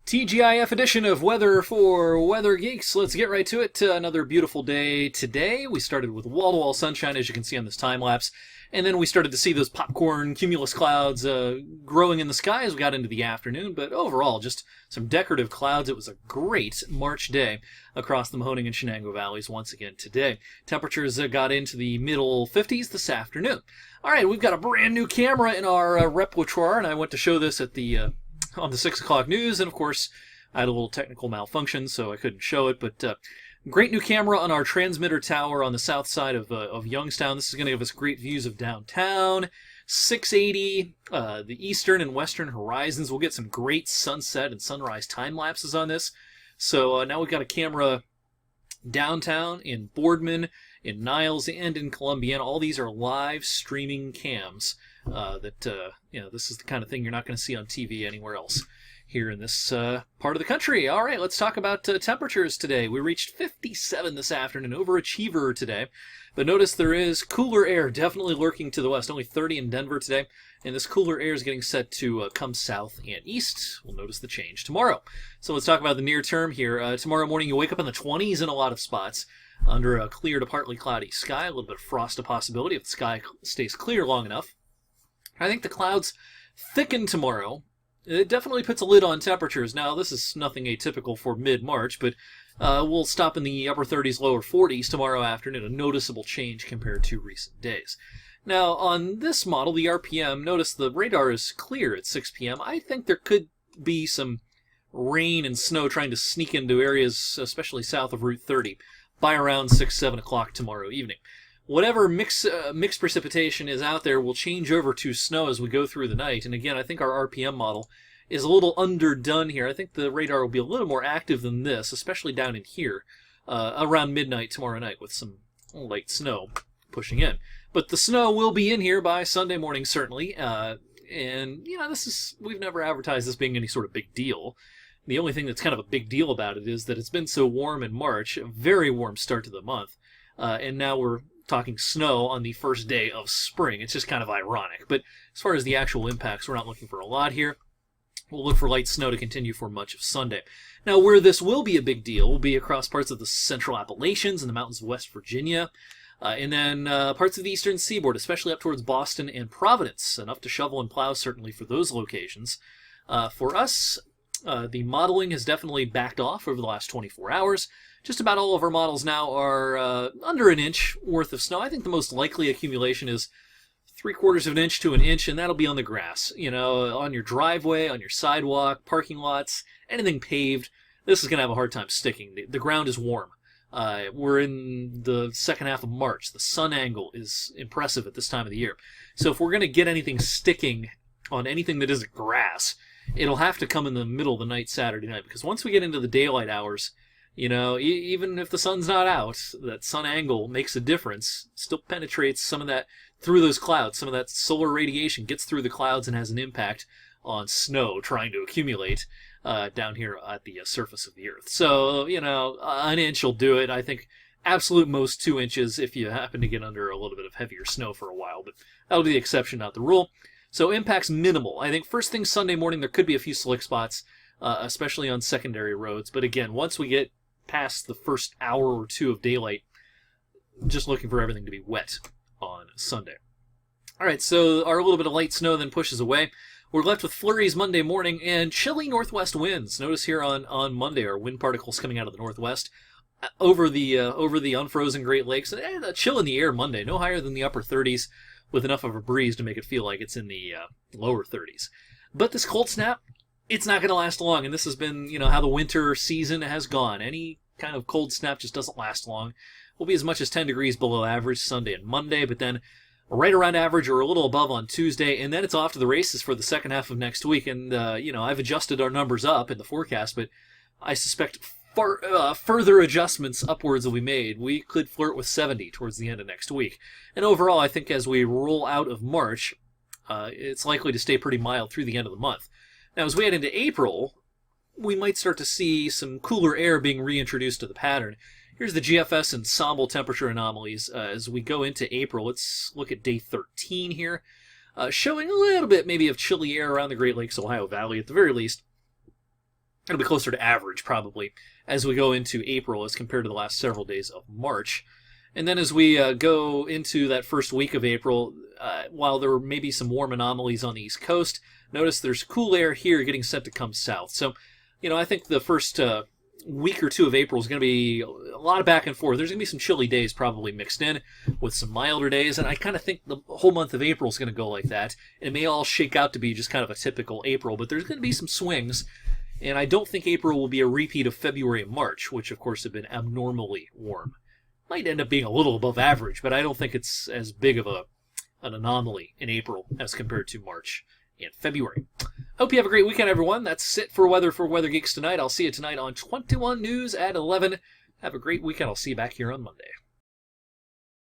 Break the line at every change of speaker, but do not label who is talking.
TGIF edition of Weather for Weather Geeks. Let's get right to it. Another beautiful day today. We started with wall-to-wall sunshine, as you can see on this time lapse, and then we started to see those popcorn cumulus clouds growing in the sky as we got into the afternoon. But overall, just some decorative clouds. It was a great March day across the Mahoning and Shenango valleys once again today. Temperatures got into the middle 50s this afternoon. All right, we've got a brand new camera in our repertoire, and I went to show this at the on the 6 o'clock news, and of course I had a little technical malfunction, so I couldn't show it, but great new camera on our transmitter tower on the south side of Youngstown. This is going to give us great views of downtown, 680, the eastern and western horizons. We'll get some great sunset and sunrise time lapses on this. So now we've got a camera downtown, in Boardman, in Niles, and in Columbiana. All these are live streaming cams this is the kind of thing you're not going to see on TV anywhere else here in this part of the country. All right, let's talk about temperatures today. We reached 57 this afternoon, overachiever today. But notice there is cooler air definitely lurking to the west, only 30 in Denver today. And this cooler air is getting set to come south and east. We'll notice the change tomorrow. So let's talk about the near term here. Tomorrow morning, you wake up in the 20s in a lot of spots under a clear to partly cloudy sky. A little bit of frost a possibility if the sky stays clear long enough. I think the clouds thicken tomorrow. It definitely puts a lid on temperatures. Now, this is nothing atypical for mid-March, but we'll stop in the upper 30s, lower 40s tomorrow afternoon, a noticeable change compared to recent days. Now, on this model, the RPM, notice the radar is clear at 6 p.m. I think there could be some rain and snow trying to sneak into areas, especially south of Route 30, by around 6, 7 o'clock tomorrow evening. Whatever mixed precipitation is out there will change over to snow as we go through the night. And again, I think our RPM model is a little underdone here. I think the radar will be a little more active than this, especially down in here, around midnight tomorrow night with some light snow pushing in. But the snow will be in here by Sunday morning, certainly. And, we've never advertised this being any sort of big deal. The only thing that's kind of a big deal about it is that it's been so warm in March, a very warm start to the month, and now we're talking snow on the first day of spring. It's just kind of ironic. But as far as the actual impacts, we're not looking for a lot here. We'll look for light snow to continue for much of Sunday. Now, where this will be a big deal will be across parts of the central Appalachians and the mountains of West Virginia, and then parts of the eastern seaboard, especially up towards Boston and Providence. Enough to shovel and plow, certainly, for those locations. For us, the modeling has definitely backed off over the last 24 hours. Just about all of our models now are under an inch worth of snow. I think the most likely accumulation is 3/4 of an inch to an inch, and that'll be on the grass. On your driveway, on your sidewalk, parking lots, anything paved. This is going to have a hard time sticking. The ground is warm. We're in the second half of March. The sun angle is impressive at this time of the year. So if we're going to get anything sticking on anything that isn't grass, it'll have to come in the middle of the night Saturday night, because once we get into the daylight hours, even if the sun's not out, that sun angle makes a difference, still penetrates some of that through those clouds. Some of that solar radiation gets through the clouds and has an impact on snow trying to accumulate down here at the surface of the earth. So, an inch will do it. I think absolute most 2 inches if you happen to get under a little bit of heavier snow for a while, but that'll be the exception, not the rule. So impact's minimal. I think first thing Sunday morning there could be a few slick spots, especially on secondary roads. But again, once we get past the first hour or two of daylight, just looking for everything to be wet on Sunday. All right, so our little bit of light snow then pushes away. We're left with flurries Monday morning and chilly northwest winds. Notice here on Monday our wind particles coming out of the northwest over the unfrozen Great Lakes. And a chill in the air Monday, no higher than the upper 30s, with enough of a breeze to make it feel like it's in the lower 30s. But this cold snap, it's not going to last long, and this has been, how the winter season has gone. Any kind of cold snap just doesn't last long. We'll be as much as 10 degrees below average Sunday and Monday, but then right around average or a little above on Tuesday, and then it's off to the races for the second half of next week. And, I've adjusted our numbers up in the forecast, but I suspect further adjustments upwards will be made. We could flirt with 70 towards the end of next week. And overall, I think as we roll out of March, it's likely to stay pretty mild through the end of the month. Now, as we head into April, we might start to see some cooler air being reintroduced to the pattern. Here's the GFS ensemble temperature anomalies as we go into April. Let's look at day 13 here, showing a little bit maybe of chilly air around the Great Lakes, Ohio Valley at the very least. It'll be closer to average, probably, as we go into April as compared to the last several days of March. And then as we go into that first week of April, while there may be some warm anomalies on the East Coast, notice there's cool air here getting set to come south. So, I think the first week or two of April is going to be a lot of back and forth. There's going to be some chilly days probably mixed in with some milder days, and I kind of think the whole month of April is going to go like that. And it may all shake out to be just kind of a typical April, but there's going to be some swings. And I don't think April will be a repeat of February and March, which of course have been abnormally warm. Might end up being a little above average, but I don't think it's as big of an anomaly in April as compared to March and February. Hope you have a great weekend, everyone. That's it for Weather Geeks tonight. I'll see you tonight on 21 News at 11. Have a great weekend. I'll see you back here on Monday.